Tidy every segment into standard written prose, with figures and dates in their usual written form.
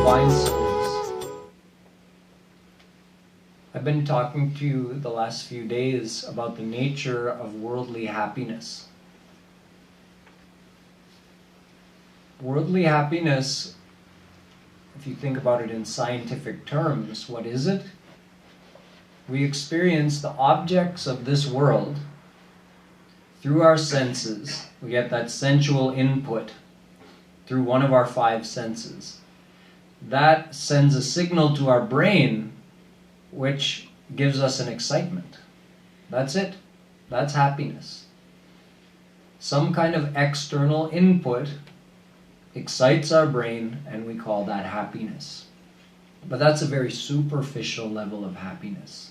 divine souls. I've been talking to you the last few days about the nature of worldly happiness. Worldly happiness, if you think about it in scientific terms, what is it? We experience the objects of this world through our senses. We get that sensual input through one of our 5 senses. That sends a signal to our brain which gives us an excitement. That's it. That's happiness. Some kind of external input excites our brain and we call that happiness. But that's a very superficial level of happiness.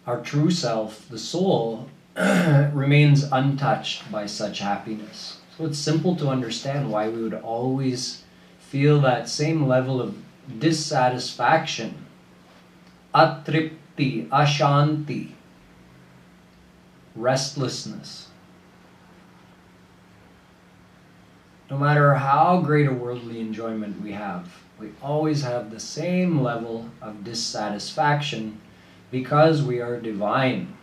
Our true self, the soul, remains untouched by such happiness. So it's simple to understand why we would always feel that same level of dissatisfaction, atripti, ashanti, restlessness. No matter how great a worldly enjoyment we always have the same level of dissatisfaction because we are divine.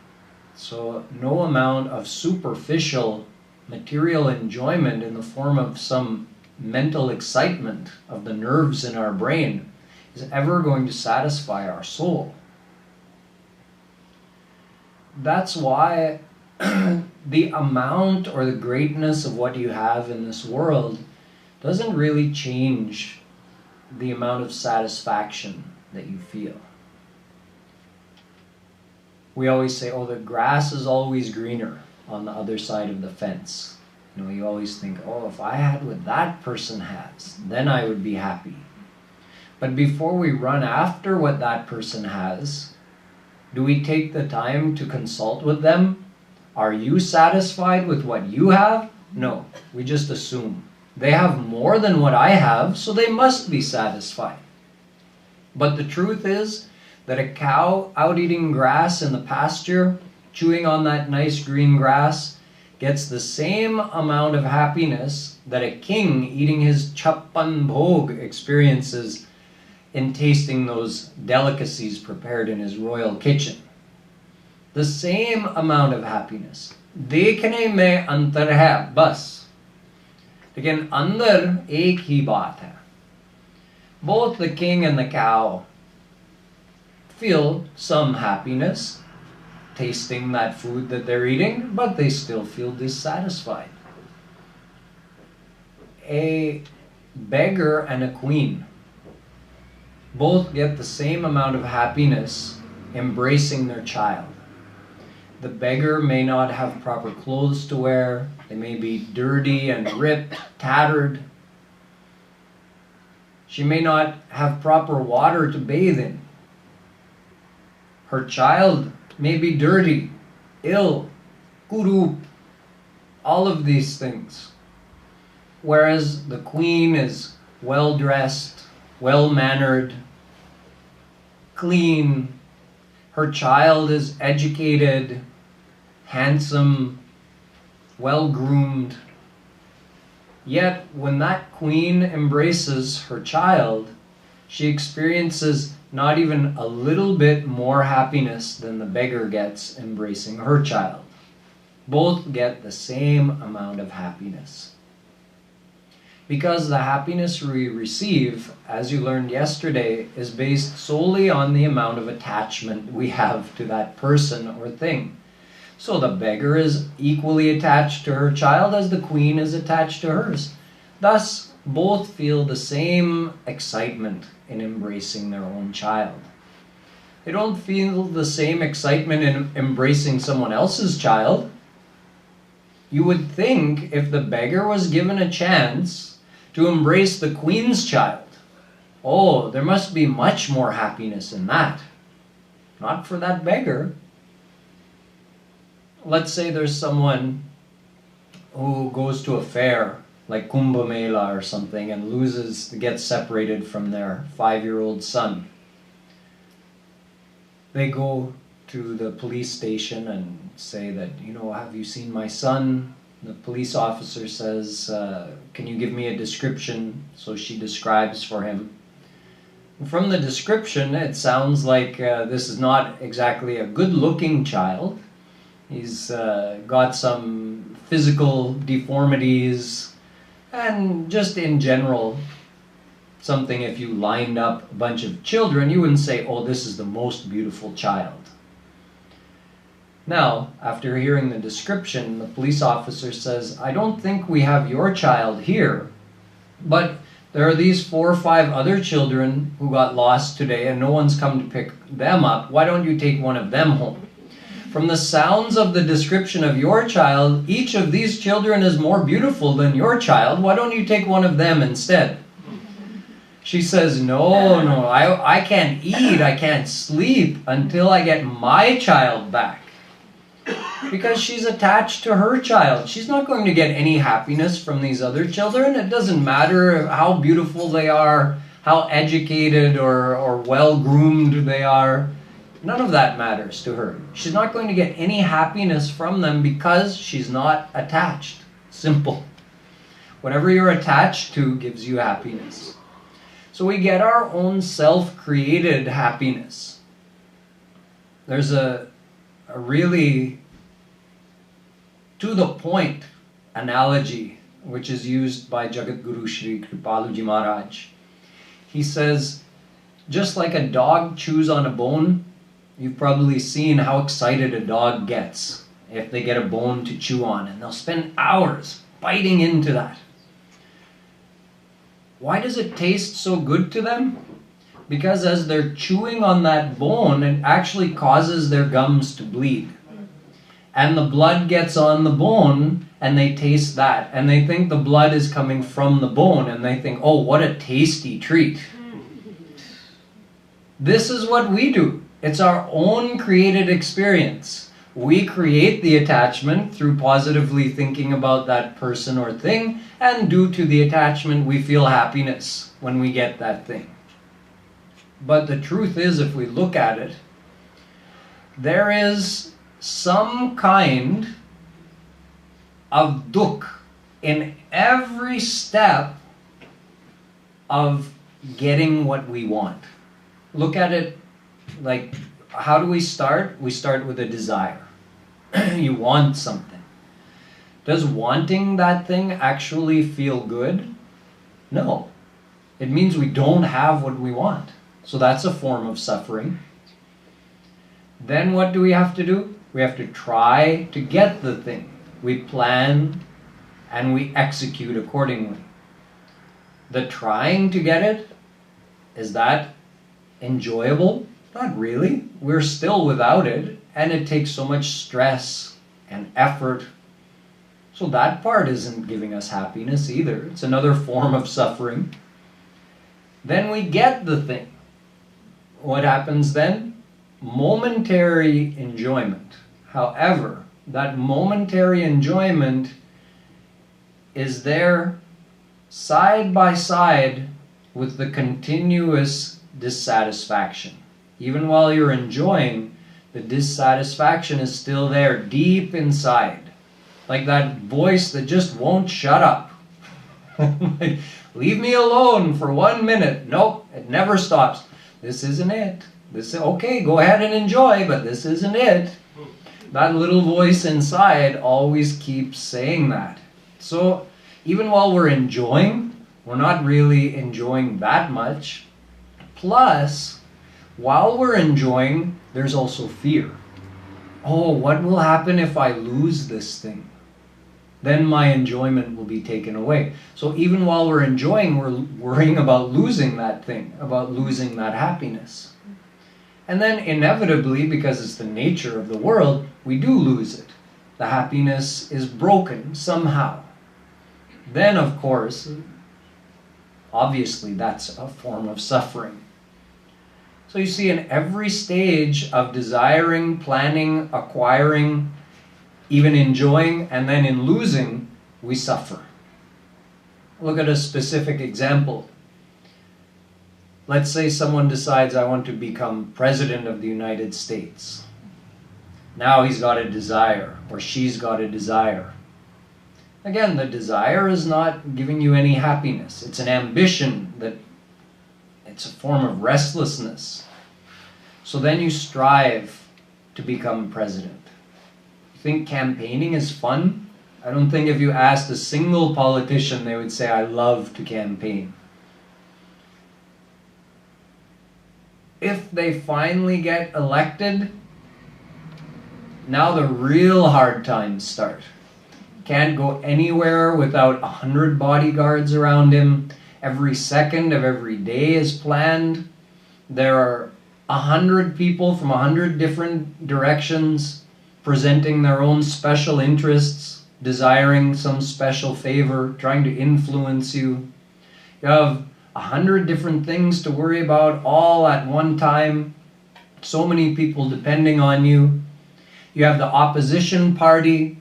So no amount of superficial material enjoyment in the form of some mental excitement of the nerves in our brain is ever going to satisfy our soul. That's why the amount or the greatness of what you have in this world doesn't really change the amount of satisfaction that you feel. We always say, oh, the grass is always greener on the other side of the fence. You know, you always think, oh, if I had what that person has, then I would be happy. But before we run after what that person has, do we take the time to consult with them? Are you satisfied with what you have? No, we just assume. They have more than what I have, so they must be satisfied. But the truth is that a cow out eating grass in the pasture, chewing on that nice green grass, gets the same amount of happiness that a king eating his chappan bhog experiences in tasting those delicacies prepared in his royal kitchen. The same amount of happiness. Dekhne mein antar hai, bas. Lekin andar ek hi baat hai. Both the king and the cow feel some happiness tasting that food that they're eating, but they still feel dissatisfied. A beggar and a queen both get the same amount of happiness embracing their child. The beggar may not have proper clothes to wear. They may be dirty and ripped, tattered. She may not have proper water to bathe in. Her child may be dirty, ill, kurup, all of these things. Whereas the queen is well-dressed, well-mannered, clean. Her child is educated, handsome, well-groomed. Yet when that queen embraces her child, she experiences not even a little bit more happiness than the beggar gets embracing her child. Both get the same amount of happiness. Because the happiness we receive, as you learned yesterday, is based solely on the amount of attachment we have to that person or thing. So the beggar is equally attached to her child as the queen is attached to hers. Thus, both feel the same excitement in embracing their own child. They don't feel the same excitement in embracing someone else's child. You would think if the beggar was given a chance to embrace the queen's child, oh, there must be much more happiness in that. Not for that beggar. Let's say there's someone who goes to a fair like Kumbh Mela or something and gets separated from their 5-year-old son. They go to the police station and say that, you know, have you seen my son? The police officer says, can you give me a description? So she describes for him. From the description, it sounds like this is not exactly a good-looking child. He's got some physical deformities, and just in general, something if you lined up a bunch of children, you wouldn't say, oh, this is the most beautiful child. Now, after hearing the description, the police officer says, I don't think we have your child here, but there are these 4 or 5 other children who got lost today and no one's come to pick them up. Why don't you take one of them home? From the sounds of the description of your child, each of these children is more beautiful than your child. Why don't you take one of them instead? She says, no, I can't eat, I can't sleep until I get my child back. Because she's attached to her child. She's not going to get any happiness from these other children. It doesn't matter how beautiful they are, how educated or well-groomed they are. None of that matters to her. She's not going to get any happiness from them because she's not attached. Simple. Whatever you're attached to gives you happiness. So we get our own self-created happiness. There's a really to-the-point analogy which is used by Jagadguru Shree Kripaluji Maharaj. He says, just like a dog chews on a bone, you've probably seen how excited a dog gets if they get a bone to chew on, and they'll spend hours biting into that. Why does it taste so good to them? Because as they're chewing on that bone, it actually causes their gums to bleed. And the blood gets on the bone, and they taste that. And they think the blood is coming from the bone, and they think, oh, what a tasty treat. This is what we do. It's our own created experience. We create the attachment through positively thinking about that person or thing, and due to the attachment, we feel happiness when we get that thing. But the truth is, if we look at it, there is some kind of dukh in every step of getting what we want. Look at it like, how do we start? We start with a desire. You want something. Does wanting that thing actually feel good? No. It means we don't have what we want. So that's a form of suffering. Then what do we have to do? We have to try to get the thing. We plan and we execute accordingly. The trying to get it, is that enjoyable? Not really. We're still without it, and it takes so much stress and effort. So that part isn't giving us happiness either. It's another form of suffering. Then we get the thing. What happens then? Momentary enjoyment. However, that momentary enjoyment is there side by side with the continuous dissatisfaction. Even while you're enjoying, the dissatisfaction is still there deep inside. Like that voice that just won't shut up. Like, leave me alone for 1 minute. Nope, it never stops. This isn't it. Okay, go ahead and enjoy, but this isn't it. That little voice inside always keeps saying that. So even while we're enjoying, we're not really enjoying that much. Plus, while we're enjoying, there's also fear. Oh, what will happen if I lose this thing? Then my enjoyment will be taken away. So even while we're enjoying, we're worrying about losing that thing, about losing that happiness. And then inevitably, because it's the nature of the world, we do lose it. The happiness is broken somehow. Then, of course, obviously that's a form of suffering. So you see, in every stage of desiring, planning, acquiring, even enjoying, and then in losing, we suffer. Look at a specific example. Let's say someone decides, I want to become President of the United States. Now he's got a desire, or she's got a desire. Again, the desire is not giving you any happiness. It's an ambition that it's a form of restlessness. So then you strive to become president. You think campaigning is fun? I don't think if you asked a single politician, they would say, I love to campaign. If they finally get elected, now the real hard times start. Can't go anywhere without 100 bodyguards around him. Every second of every day is planned. There are 100 people from 100 different directions presenting their own special interests, desiring some special favor, trying to influence you. You have 100 different things to worry about all at one time. So many people depending on you. You have the opposition party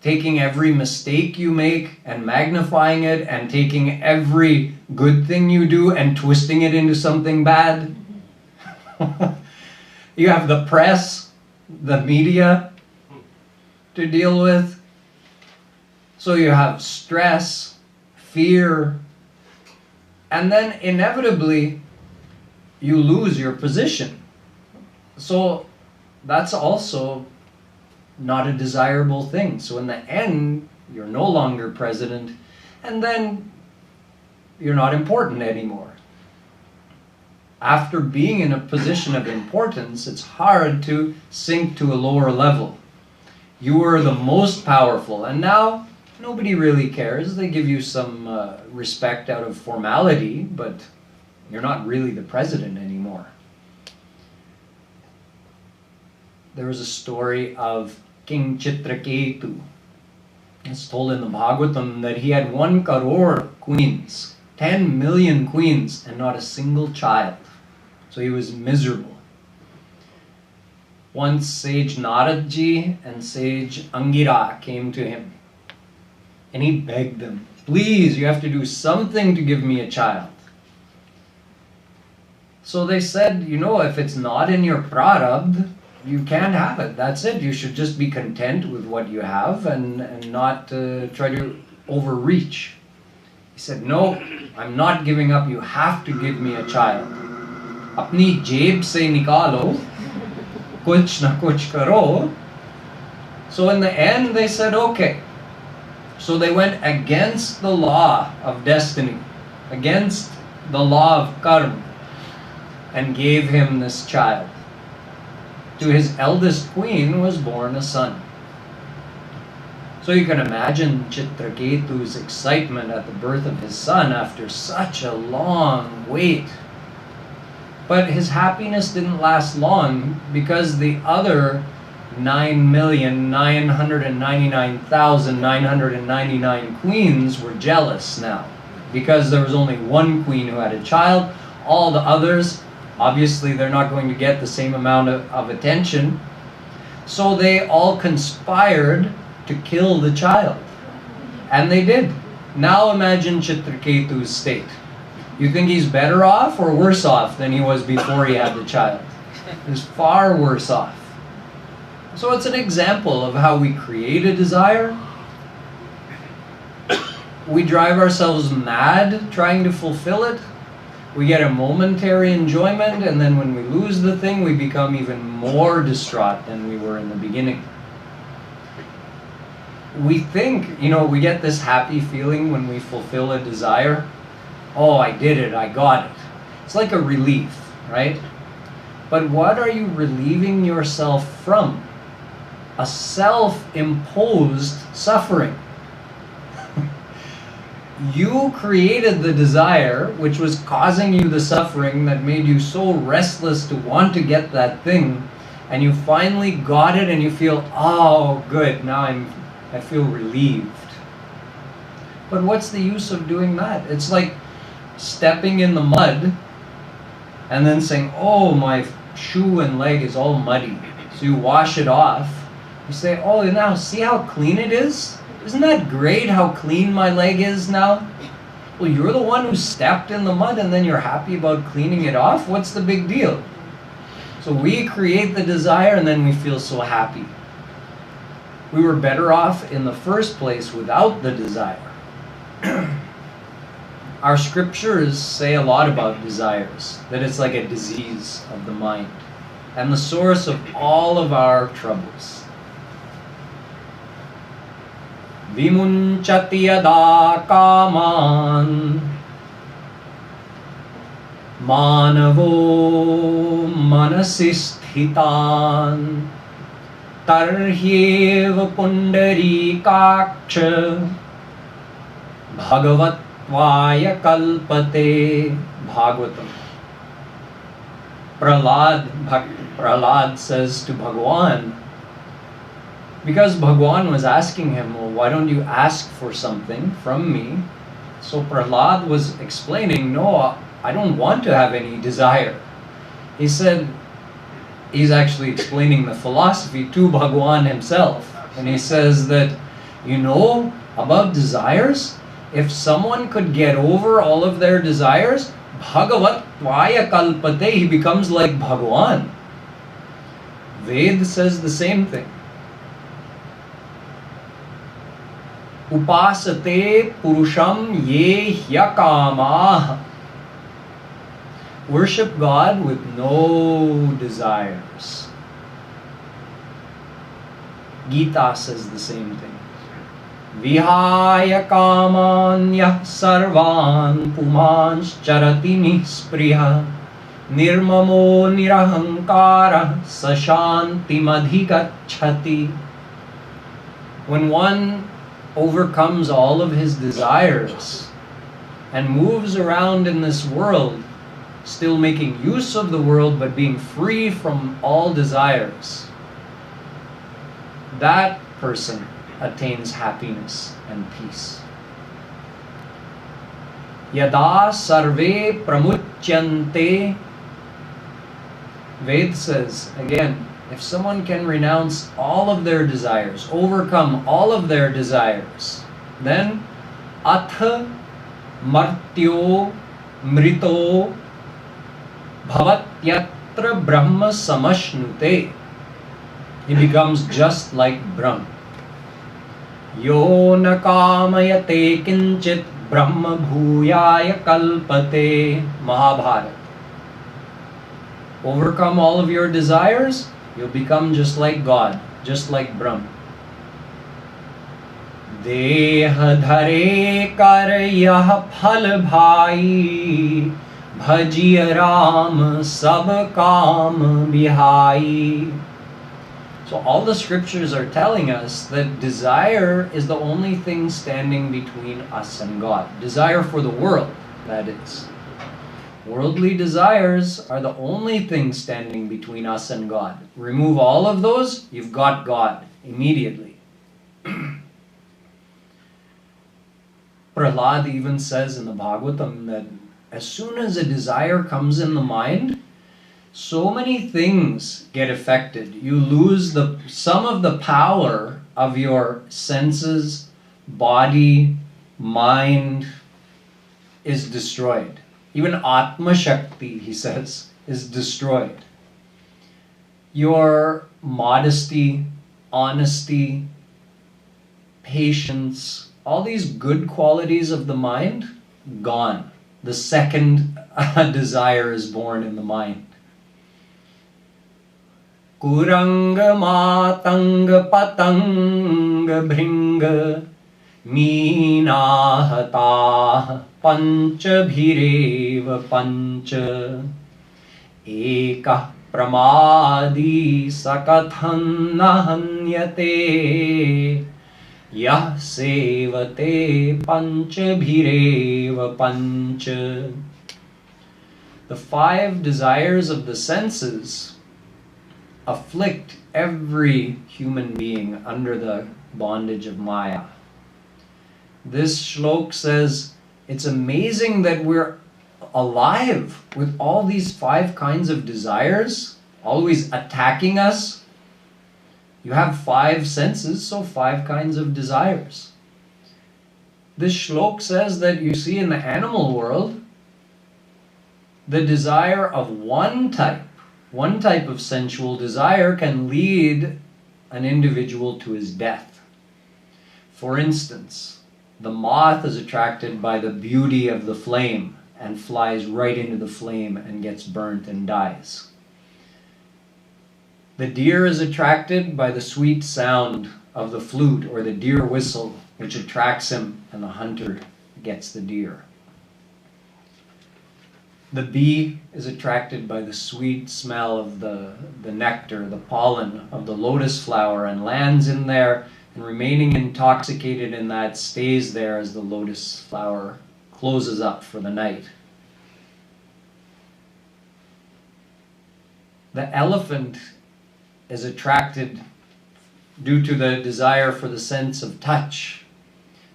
taking every mistake you make and magnifying it, and taking every good thing you do and twisting it into something bad. You have the press, the media to deal with. So you have stress, fear, and then inevitably you lose your position. So that's also not a desirable thing. So in the end, you're no longer president, and then you're not important anymore. After being in a position of importance, it's hard to sink to a lower level. You were the most powerful, and now nobody really cares. They give you some respect out of formality, but you're not really the president anymore. There was a story of King Chitraketu. It's told in the Bhagavatam that he had 1 crore queens, 10 million queens, and not a single child. So he was miserable. Once sage Naradji and sage Angira came to him, and he begged them, please, you have to do something to give me a child. So they said, you know, if it's not in your prarabdha, you can't have it. That's it. You should just be content with what you have and not try to overreach. He said, no, I'm not giving up. You have to give me a child. Apni jeb se nikalo, kuch na kuch karo. So in the end, they said, okay. So they went against the law of destiny, against the law of karma, and gave him this child. To his eldest queen was born a son. So you can imagine Chitraketu's excitement at the birth of his son after such a long wait. But his happiness didn't last long, because the other 9,999,999 queens were jealous now. Because there was only one queen who had a child, all the others, obviously they're not going to get the same amount of attention. So they all conspired to kill the child. And they did. Now imagine Chitraketu's state. You think he's better off or worse off than he was before he had the child? He's far worse off. So it's an example of how we create a desire. We drive ourselves mad trying to fulfill it. We get a momentary enjoyment, and then when we lose the thing, we become even more distraught than we were in the beginning. We think, you know, we get this happy feeling when we fulfill a desire. Oh, I did it, I got it. It's like a relief, right? But what are you relieving yourself from? A self-imposed suffering. You created the desire which was causing you the suffering that made you so restless to want to get that thing, and you finally got it and you feel, oh good, now I feel relieved. But what's the use of doing that? It's like stepping in the mud and then saying, oh, my shoe and leg is all muddy. So you wash it off. You say, oh, now see how clean it is? Isn't that great how clean my leg is now? Well, you're the one who stepped in the mud and then you're happy about cleaning it off? What's the big deal? So we create the desire and then we feel so happy. we were better off in the first place without the desire. Our scriptures say a lot about desires, that it's like a disease of the mind and the source of all of our troubles. Vimunchati yada kaman manavo manasisthitan tarhyeva pundarikaksha bhagavat kalpate. Bhagavatam. Prahlad says to Bhagwan, because Bhagwan was asking him, well, why don't you ask for something from me? So Prahlad was explaining, no, I don't want to have any desire. He said, he's actually explaining the philosophy to Bhagwan himself. And he says that, you know, about desires, if someone could get over all of their desires, Bhagavat kalpate, he becomes like Bhagwan. Ved says the same thing. Upasate purusham ye hyakama. Worship God with no desires. Gita says the same thing. Vihaya kamanya sarvan pumans charati nispriha nirmamo nirahankara sashanti madhigacchati. When one overcomes all of his desires and moves around in this world, still making use of the world but being free from all desires, that person attains happiness and peace. Yada sarve pramuchyante. Ved says, again, if someone can renounce all of their desires, overcome all of their desires, then atha martyo mrito bhavatyatra brahma samashnute. He becomes just like Brahma. Yo na kamayate kinchit brahma bhuyaya kalpate. Mahabharata. Overcome all of your desires, you'll become just like God, just like Brahma. Deha dhare kar yah phal bhai bhajiya ram sab kam bihai. So all the scriptures are telling us that desire is the only thing standing between us and God. Desire for the world, that is. Worldly desires are the only thing standing between us and God. Remove all of those, you've got God immediately. Prahlad even says in the Bhagavatam that as soon as a desire comes in the mind, so many things get affected. You lose some of the power of your senses, body, mind is destroyed. Even Atma Shakti, he says, is destroyed. Your modesty, honesty, patience, all these good qualities of the mind, gone. The second desire is born in the mind. Kuranga matanga patanga bhringa Meenahata pancha bhireva pancha Ekah pramadi sakathan nahanyate Yah sevate pancha bhireva pancha. The 5 desires of the senses afflict every human being under the bondage of Maya. This shlok says, it's amazing that we're alive with all these 5 kinds of desires, always attacking us. You have 5 senses, so 5 kinds of desires. This shlok says that you see in the animal world, the desire of one type of sensual desire can lead an individual to his death. For instance, the moth is attracted by the beauty of the flame and flies right into the flame and gets burnt and dies. The deer is attracted by the sweet sound of the flute or the deer whistle, which attracts him, and the hunter gets the deer. The bee is attracted by the sweet smell of the nectar, the pollen of the lotus flower, and lands in there, and remaining intoxicated in that stays there as the lotus flower closes up for the night. The elephant is attracted due to the desire for the sense of touch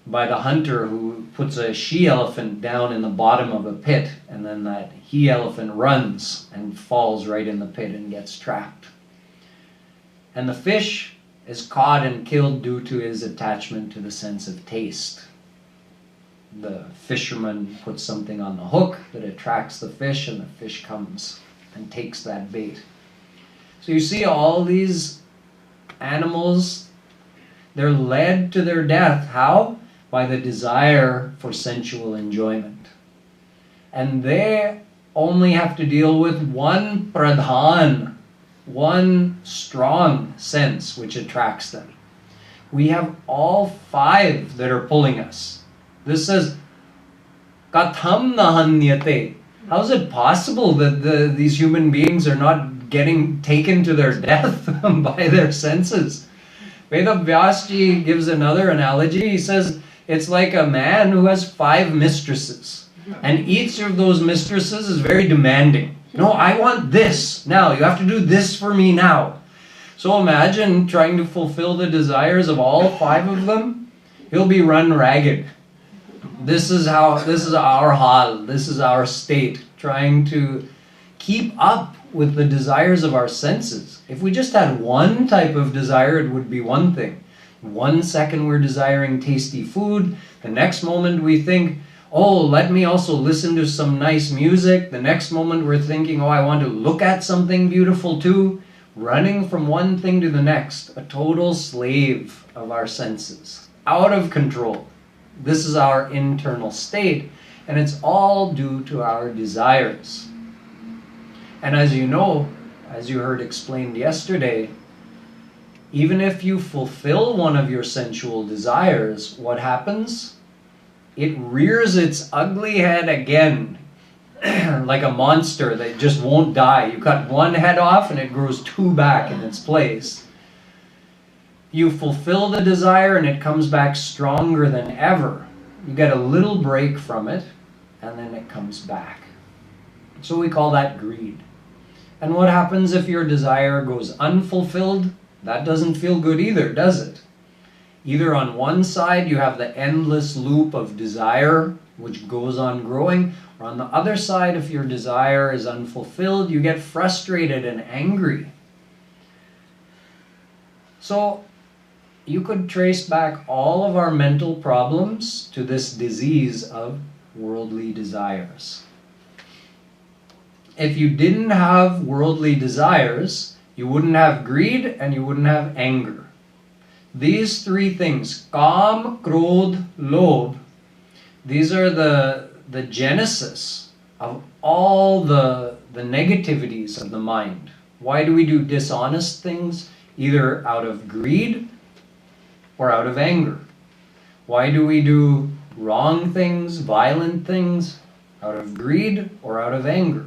by the hunter, who puts a she-elephant down in the bottom of a pit, and then that he-elephant runs and falls right in the pit and gets trapped. And the fish is caught and killed due to his attachment to the sense of taste. The fisherman puts something on the hook that attracts the fish, and the fish comes and takes that bait. So you see, all these animals, they're led to their death. How? By the desire for sensual enjoyment. And they only have to deal with one pradhan, one strong sense which attracts them. We have all five that are pulling us. This says, katham nahanyate. How is it possible that these human beings are not getting taken to their death by their senses? Vedavyasji gives another analogy. He says, it's like a man who has 5 mistresses, and each of those mistresses is very demanding. No, I want this now. You have to do this for me now. So imagine trying to fulfill the desires of all 5 of them. He'll be run ragged. This is our hal. This is our state, trying to keep up with the desires of our senses. If we just had one type of desire, it would be one thing. 1 second we're desiring tasty food. The next moment we think, oh, let me also listen to some nice music. The next moment we're thinking, oh, I want to look at something beautiful too. Running from one thing to the next. A total slave of our senses. Out of control. This is our internal state. And it's all due to our desires. And as you know, as you heard explained yesterday, even if you fulfill one of your sensual desires, what happens? It rears its ugly head again, like a monster that just won't die. You cut one head off and it grows 2 back in its place. You fulfill the desire and it comes back stronger than ever. You get a little break from it and then it comes back. So we call that greed. And what happens if your desire goes unfulfilled? That doesn't feel good either, does it? Either on one side you have the endless loop of desire which goes on growing, or on the other side, if your desire is unfulfilled, you get frustrated and angry. So you could trace back all of our mental problems to this disease of worldly desires. If you didn't have worldly desires, you wouldn't have greed and you wouldn't have anger. These 3 things, Kam, Krodh, Lobh, these are the genesis of all the negativities of the mind. Why do we do dishonest things? Either out of greed or out of anger. Why do we do wrong things, violent things? Out of greed or out of anger.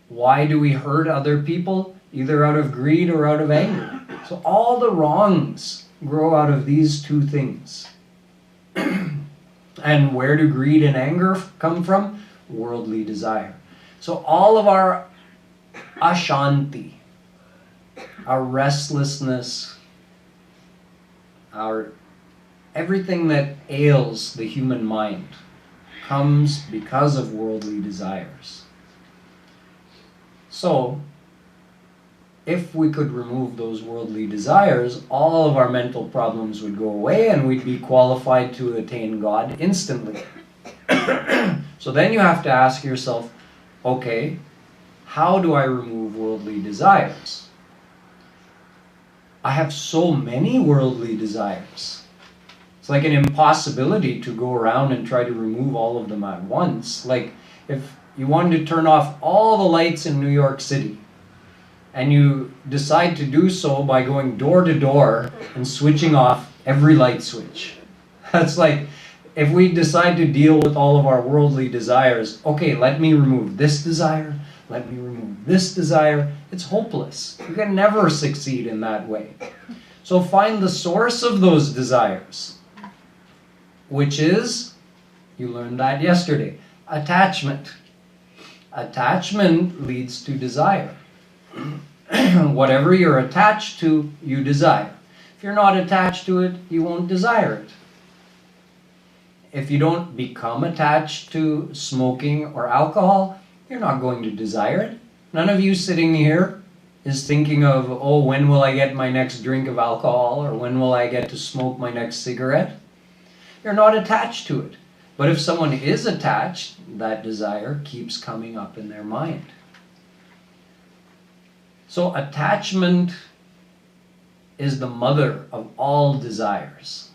Why do we hurt other people? Either out of greed or out of anger. So all the wrongs grow out of these 2 things. And where do greed and anger come from? Worldly desire. So all of our ashanti, our restlessness, our everything that ails the human mind comes because of worldly desires. So, if we could remove those worldly desires, all of our mental problems would go away and we'd be qualified to attain God instantly. So then you have to ask yourself, okay, how do I remove worldly desires? I have so many worldly desires. It's like an impossibility to go around and try to remove all of them at once. Like if you wanted to turn off all the lights in New York City, and you decide to do so by going door to door and switching off every light switch. That's like, if we decide to deal with all of our worldly desires, okay, let me remove this desire, let me remove this desire, it's hopeless. You can never succeed in that way. So find the source of those desires, which is, you learned that yesterday, attachment. Attachment leads to desire. Whatever you're attached to, you desire. If you're not attached to it, you won't desire it. If you don't become attached to smoking or alcohol, you're not going to desire it. None of you sitting here is thinking of, oh, when will I get my next drink of alcohol, or when will I get to smoke my next cigarette? You're not attached to it. But if someone is attached, that desire keeps coming up in their mind. So attachment is the mother of all desires.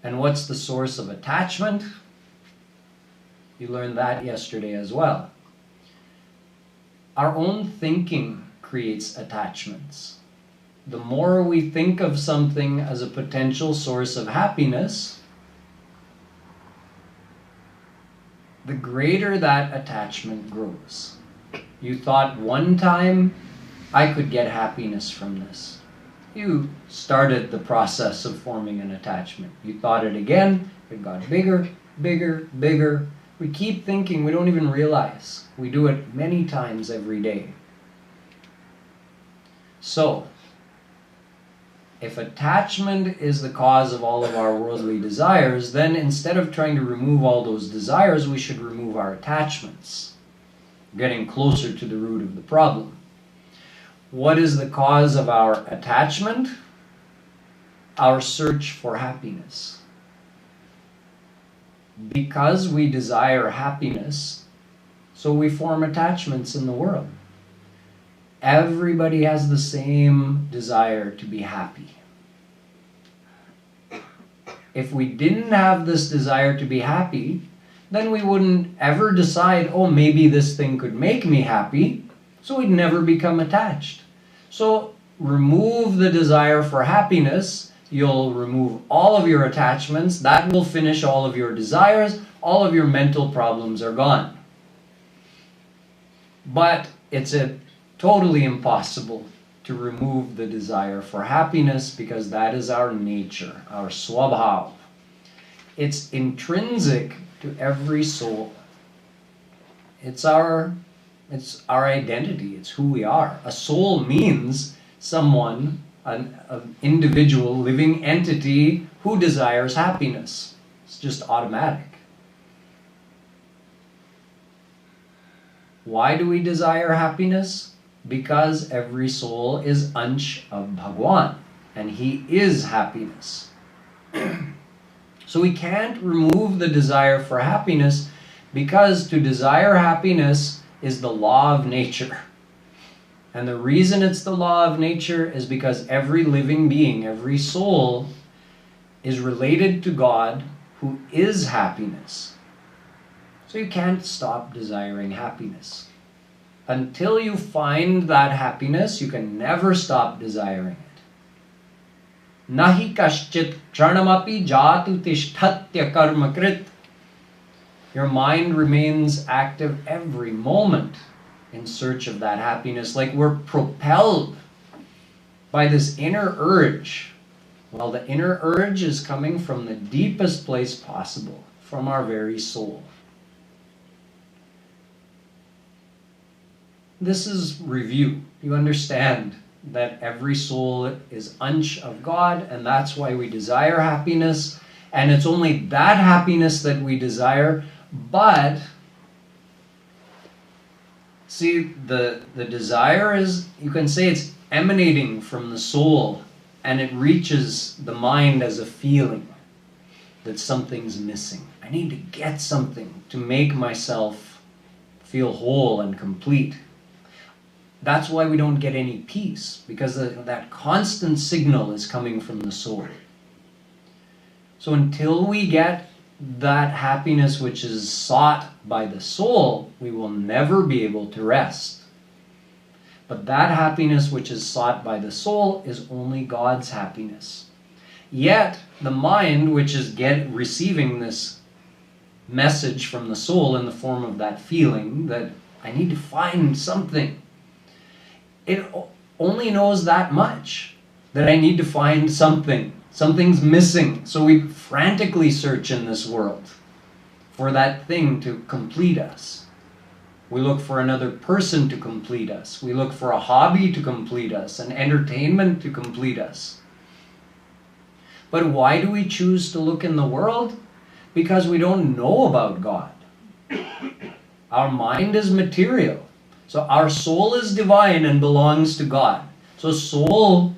And what's the source of attachment? You learned that yesterday as well. Our own thinking creates attachments. The more we think of something as a potential source of happiness, the greater that attachment grows. You thought one time, I could get happiness from this. You started the process of forming an attachment. You thought it again, it got bigger, bigger, bigger. We keep thinking, we don't even realize. We do it many times every day. So, if attachment is the cause of all of our worldly desires, then instead of trying to remove all those desires, we should remove our attachments, getting closer to the root of the problem. What is the cause of our attachment? Our search for happiness. Because we desire happiness, so we form attachments in the world. Everybody has the same desire to be happy. If we didn't have this desire to be happy, then we wouldn't ever decide, oh, maybe this thing could make me happy, so we'd never become attached. So remove the desire for happiness, you'll remove all of your attachments, that will finish all of your desires, all of your mental problems are gone. But it's totally impossible to remove the desire for happiness because that is our nature, our swabhav. It's intrinsic to every soul. It's our identity, it's who we are. A soul means someone, an individual, living entity who desires happiness. It's just automatic. Why do we desire happiness? Because every soul is Ansh of Bhagwan, and he is happiness. So we can't remove the desire for happiness because to desire happiness is the law of nature. And the reason it's the law of nature is because every living being, every soul, is related to God who is happiness. So you can't stop desiring happiness. Until you find that happiness, you can never stop desiring it. Nahi kaschit kshanamapi jatu tishthatya karmakrit. Your mind remains active every moment in search of that happiness, like we're propelled by this inner urge. Well, the inner urge is coming from the deepest place possible, from our very soul. This is review. You understand that every soul is Ansh of God, and that's why we desire happiness. And it's only that happiness that we desire, but see, the desire is, you can say it's emanating from the soul, and it reaches the mind as a feeling that something's missing. I need to get something to make myself feel whole and complete. That's why we don't get any peace, because that constant signal is coming from the soul. So until we get that happiness which is sought by the soul, we will never be able to rest. But that happiness which is sought by the soul is only God's happiness. Yet the mind, which is receiving this message from the soul in the form of that feeling that I need to find something, it only knows that much, that I need to find something. Something's missing. So we frantically search in this world for that thing to complete us. We look for another person to complete us. We look for a hobby to complete us, an entertainment to complete us. But why do we choose to look in the world? Because we don't know about God. Our mind is material. So our soul is divine and belongs to God. So soul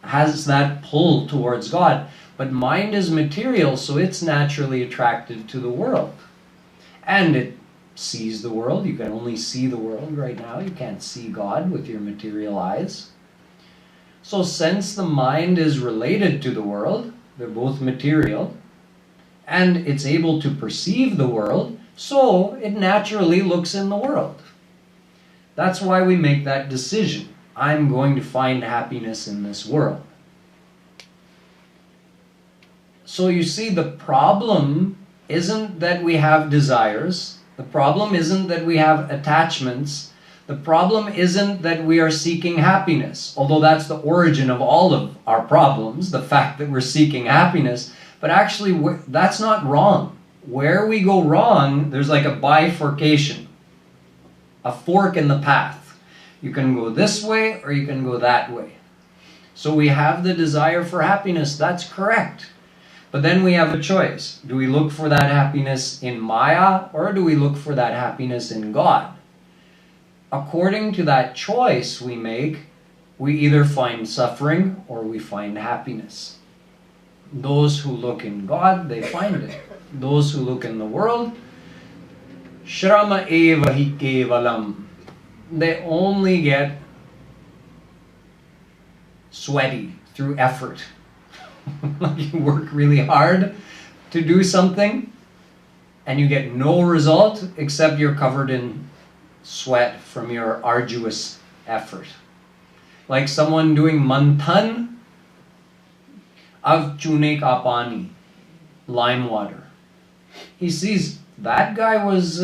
has that pull towards God. But mind is material, so it's naturally attracted to the world. And it sees the world. You can only see the world right now. You can't see God with your material eyes. So since the mind is related to the world, they're both material, and it's able to perceive the world, so it naturally looks in the world. That's why we make that decision. I'm going to find happiness in this world. So you see, the problem isn't that we have desires. The problem isn't that we have attachments. The problem isn't that we are seeking happiness, although that's the origin of all of our problems, the fact that we're seeking happiness. But actually, that's not wrong. Where we go wrong, there's like a bifurcation, a fork in the path. You can go this way or you can go that way. So we have the desire for happiness, that's correct. But then we have a choice. Do we look for that happiness in Maya, or do we look for that happiness in God? According to that choice we make, we either find suffering or we find happiness. Those who look in God, they find it. Those who look in the world, Shrama eva hi kevalam. They only get sweaty through effort. Like you work really hard to do something and you get no result except you're covered in sweat from your arduous effort. Like someone doing manthan of chune ka pani, lime water. He sees that guy was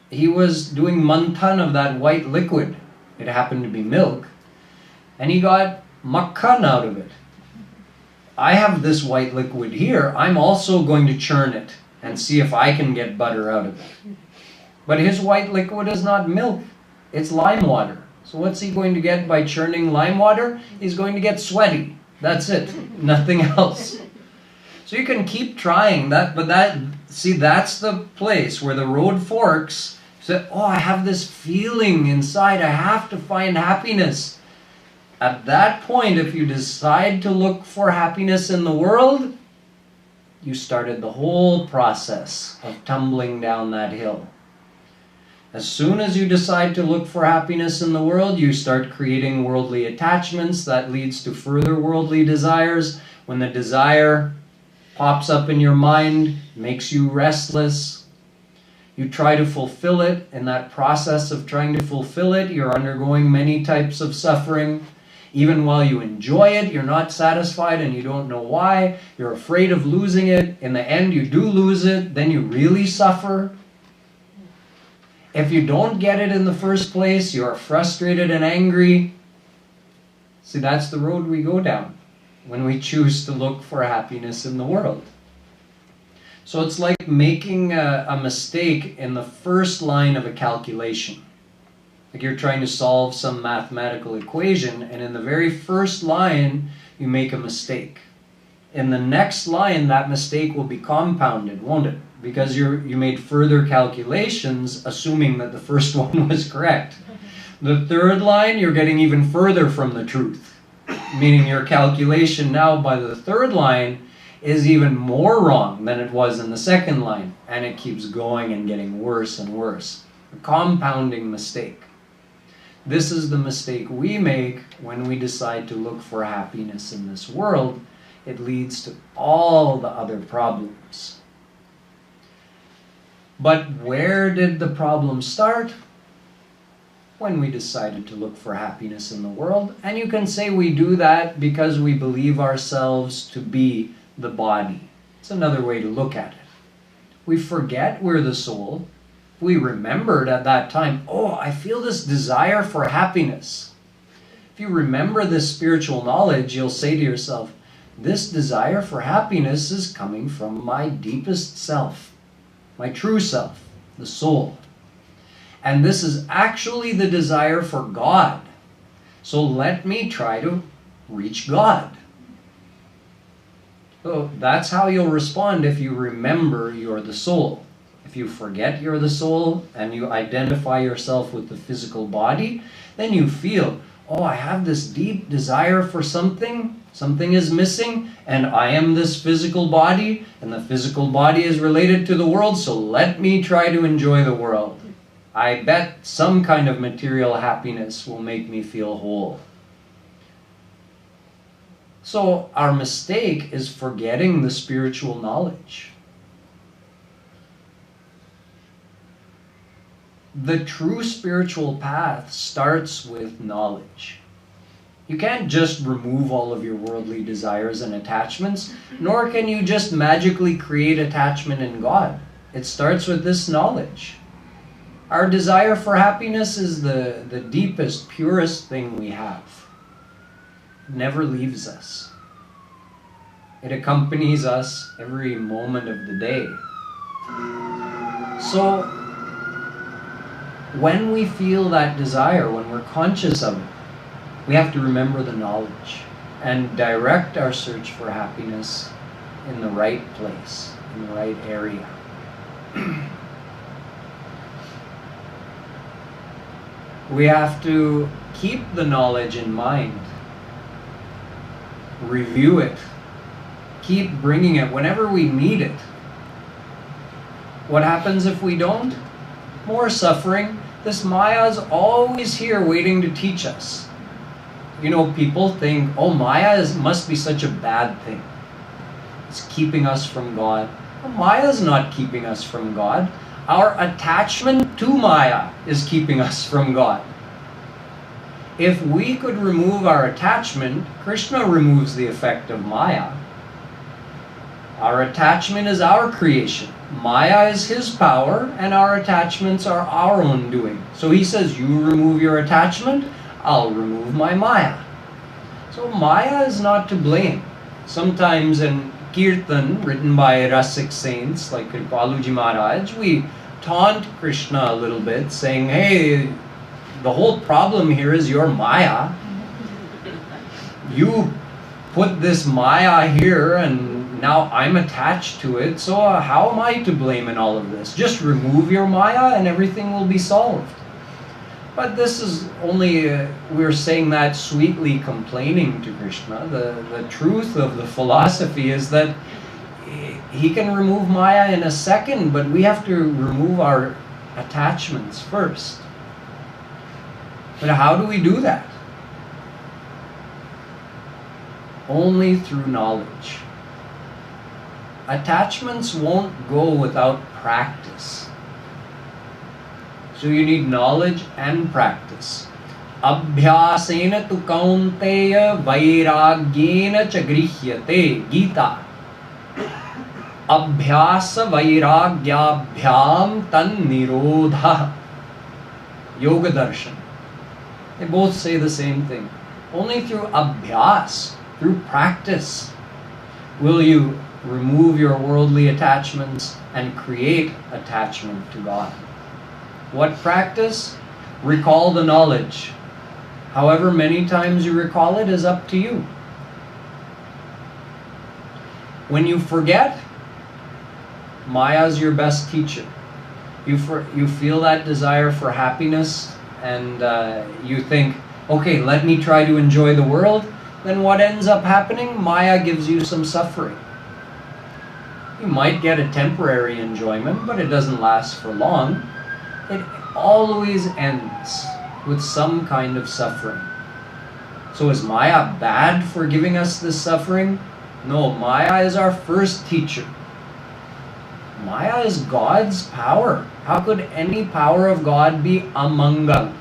he was doing manthan of that white liquid. It happened to be milk, and he got makhan out of it. I have this white liquid here. I'm also going to churn it and see if I can get butter out of it. But his white liquid is not milk, it's lime water. So what's he going to get by churning lime water? He's going to get sweaty. That's it. Nothing else. So you can keep trying that, but that's the place where the road forks. So, oh, I have this feeling inside. I have to find happiness. At that point, if you decide to look for happiness in the world, you started the whole process of tumbling down that hill. As soon as you decide to look for happiness in the world, you start creating worldly attachments. That leads to further worldly desires. When the desire pops up in your mind, makes you restless, you try to fulfill it. In that process of trying to fulfill it, you're undergoing many types of suffering. Even while you enjoy it, you're not satisfied and you don't know why. You're afraid of losing it. In the end, you do lose it. Then you really suffer. If you don't get it in the first place, you're frustrated and angry. See, that's the road we go down when we choose to look for happiness in the world. So it's like making a mistake in the first line of a calculation. Like you're trying to solve some mathematical equation, and in the very first line, you make a mistake. In the next line, that mistake will be compounded, won't it? Because you made further calculations, assuming that the first one was correct. The third line, you're getting even further from the truth. Meaning your calculation now by the third line is even more wrong than it was in the second line. And it keeps going and getting worse and worse. A compounding mistake. This is the mistake we make when we decide to look for happiness in this world. It leads to all the other problems. But where did the problem start? When we decided to look for happiness in the world. And you can say we do that because we believe ourselves to be the body. It's another way to look at it. We forget we're the soul. We remembered at that time, oh, I feel this desire for happiness. If you remember this spiritual knowledge, you'll say to yourself, this desire for happiness is coming from my deepest self, my true self, the soul. And this is actually the desire for God. So let me try to reach God. So that's how you'll respond if you remember you're the soul. If you forget you're the soul and you identify yourself with the physical body, then you feel, oh, I have this deep desire for something. Something is missing, and I am this physical body, and the physical body is related to the world, so let me try to enjoy the world. I bet some kind of material happiness will make me feel whole. So our mistake is forgetting the spiritual knowledge. The true spiritual path starts with knowledge. You can't just remove all of your worldly desires and attachments, nor can you just magically create attachment in God. It starts with this knowledge. Our desire for happiness is the deepest, purest thing we have. It never leaves us. It accompanies us every moment of the day. So, when we feel that desire, when we're conscious of it, we have to remember the knowledge and direct our search for happiness in the right place, in the right area. We have to keep the knowledge in mind, review it, keep bringing it whenever we need it. What happens if we don't? More suffering. This Maya is always here waiting to teach us. You know, people think, oh, Maya must be such a bad thing. It's keeping us from God. Well, Maya is not keeping us from God. Our attachment to Maya is keeping us from God. If we could remove our attachment, Krishna removes the effect of Maya. Our attachment is our creation. Maya is his power, and our attachments are our own doing. So he says, you remove your attachment, I'll remove my Maya. So Maya is not to blame. Sometimes in Kirtan, written by Rasik Saints like Kripalu Ji Maharaj, we taunt Krishna a little bit, saying, hey, the whole problem here is your Maya. You put this Maya here and now I'm attached to it, so how am I to blame in all of this? Just remove your Maya and everything will be solved. But this is only, we're saying that sweetly complaining to Krishna. The truth of the philosophy is that he can remove Maya in a second, but we have to remove our attachments first. But how do we do that? Only through knowledge. Attachments won't go without practice. So you need knowledge and practice. Abhyasena tu kaunteya vairagyena cha grihyate. Gita. Abhyasa vairagyabhyam tan nirodha. Yoga darshan. They both say the same thing. Only through abhyas, through practice, will you remove your worldly attachments and create attachment to God. What practice? Recall the knowledge. However many times you recall it is up to you. When you forget, Maya is your best teacher. You feel that desire for happiness and you think, okay, let me try to enjoy the world. Then what ends up happening? Maya gives you some suffering. You might get a temporary enjoyment, but it doesn't last for long. It always ends. with some kind of suffering. So is Maya bad for giving us this suffering? No, Maya is our first teacher. Maya is God's power. How could any power of God be amangal,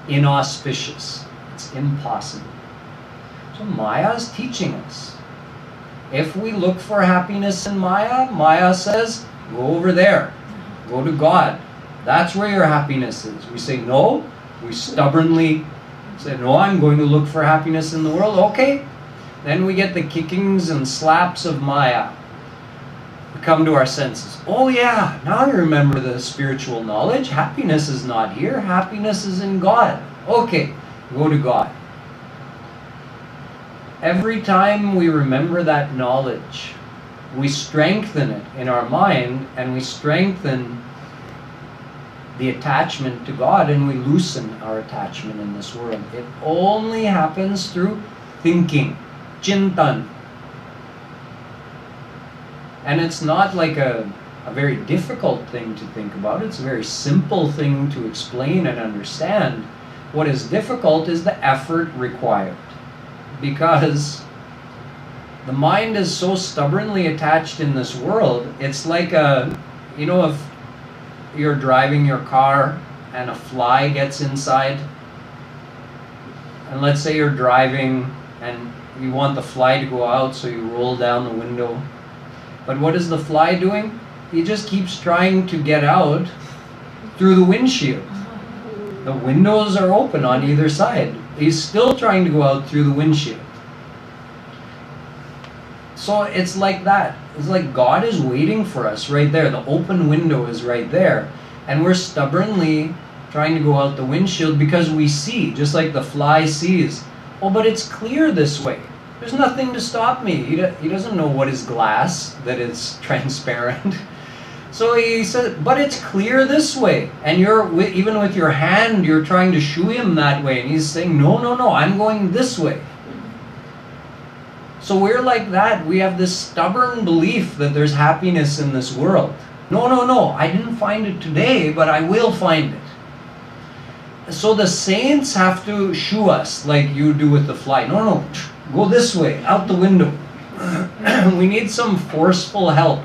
inauspicious? It's impossible. So Maya is teaching us. If we look for happiness in Maya, Maya says, go over there. Go to God. That's where your happiness is. We say no. We stubbornly say, no, I'm going to look for happiness in the world. Okay. Then we get the kickings and slaps of Maya. We come to our senses. Oh yeah, now I remember the spiritual knowledge. Happiness is not here. Happiness is in God. Okay, go to God. Every time we remember that knowledge, we strengthen it in our mind, and we strengthen the attachment to God, and we loosen our attachment in this world. It only happens through thinking, chintan. And it's not like a very difficult thing to think about. It's a very simple thing to explain and understand. What is difficult is the effort required, because the mind is so stubbornly attached in this world. It's like if you're driving your car and a fly gets inside, and let's say you're driving and you want the fly to go out, so you roll down the window. But what is the fly doing? He just keeps trying to get out through the windshield. The windows are open on either side. He's still trying to go out through the windshield. So it's like that. It's like God is waiting for us right there. The open window is right there. And we're stubbornly trying to go out the windshield because we see, just like the fly sees, oh, but it's clear this way. There's nothing to stop me. He doesn't know what is glass, that it's transparent. So he says, but it's clear this way. And even with your hand, you're trying to shoo him that way. And he's saying, no, no, no, I'm going this way. So we're like that. We have this stubborn belief that there's happiness in this world. No, no, no, I didn't find it today, but I will find it. So the saints have to shoo us like you do with the fly. No, no, go this way, out the window. We need some forceful help.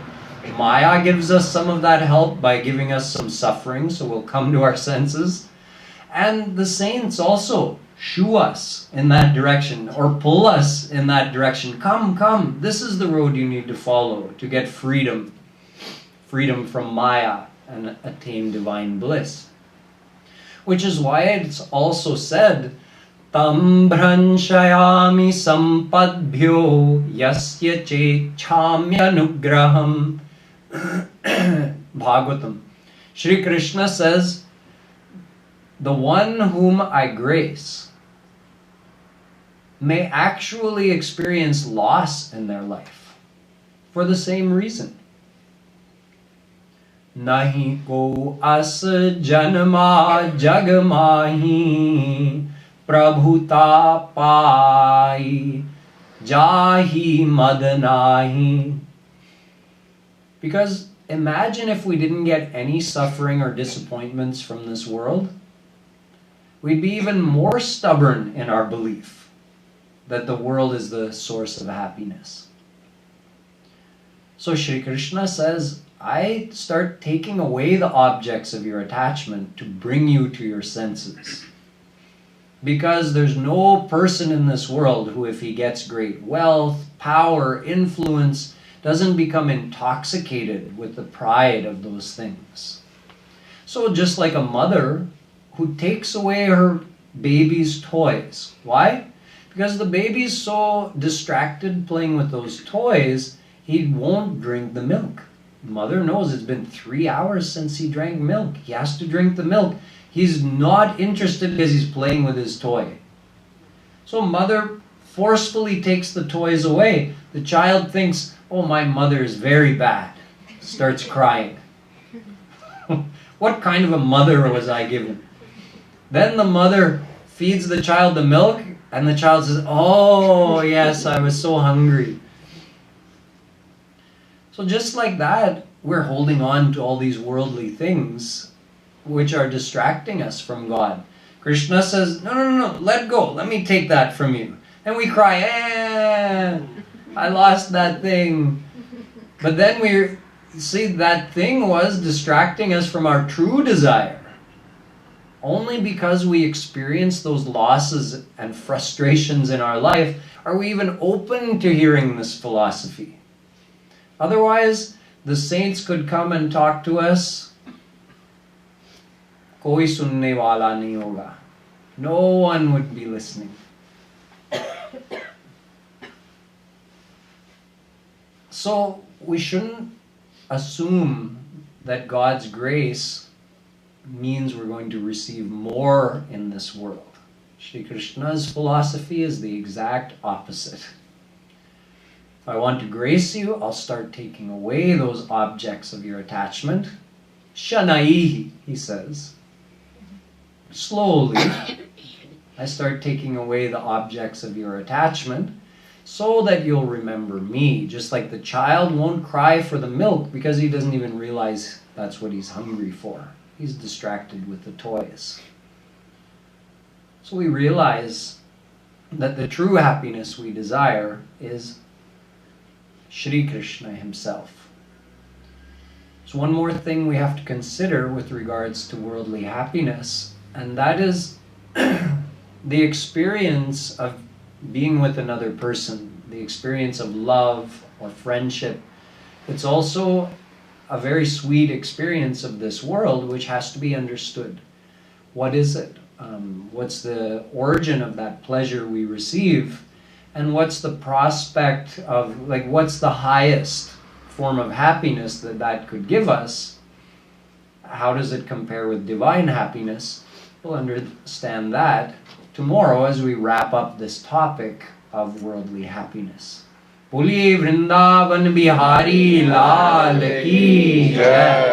Maya gives us some of that help by giving us some suffering, so we'll come to our senses. And the saints also shoo us in that direction, or pull us in that direction. Come, come, this is the road you need to follow to get freedom. Freedom from Maya and attain divine bliss. Which is why it's also said, Tam bhranshayami sampadbhyo yasya chechamyanugraham. Bhagavatam. Shri Krishna says, the one whom I grace may actually experience loss in their life for the same reason. Nahi ko as janma jagmahi prabhuta pai jahi madanahi. Because imagine if we didn't get any suffering or disappointments from this world, we'd be even more stubborn in our belief that the world is the source of happiness. So Shri Krishna says, I start taking away the objects of your attachment to bring you to your senses. Because there's no person in this world who, if he gets great wealth, power, influence, doesn't become intoxicated with the pride of those things. So just like a mother who takes away her baby's toys. Why? Because the baby's so distracted playing with those toys, he won't drink the milk. Mother knows it's been 3 hours since he drank milk. He has to drink the milk. He's not interested because he's playing with his toy. So mother forcefully takes the toys away. The child thinks, oh, my mother is very bad. Starts crying. What kind of a mother was I given? Then the mother feeds the child the milk, and the child says, oh, yes, I was so hungry. So just like that, we're holding on to all these worldly things which are distracting us from God. Krishna says, no, no, no, let go. Let me take that from you. And we cry, I lost that thing. But then we see that thing was distracting us from our true desire. Only because we experience those losses and frustrations in our life are we even open to hearing this philosophy. Otherwise, the saints could come and talk to us. Koi sunne wala nahi hoga. No one would be listening. So we shouldn't assume that God's grace means we're going to receive more in this world. Shri Krishna's philosophy is the exact opposite. If I want to grace you, I'll start taking away those objects of your attachment. Shanaihi, he says. Slowly, I start taking away the objects of your attachment so that you'll remember me. Just like the child won't cry for the milk because he doesn't even realize that's what he's hungry for. He's distracted with the toys. So we realize that the true happiness we desire is Shri Krishna himself. So one more thing we have to consider with regards to worldly happiness, and that is the experience of being with another person, the experience of love or friendship. It's also a very sweet experience of this world which has to be understood. What is it? What's the origin of that pleasure we receive? And what's the prospect of, like, what's the highest form of happiness that could give us? How does it compare with divine happiness? We'll understand that tomorrow as we wrap up this topic of worldly happiness. Boliye Vrindavan Bihari Lal Ki Jai.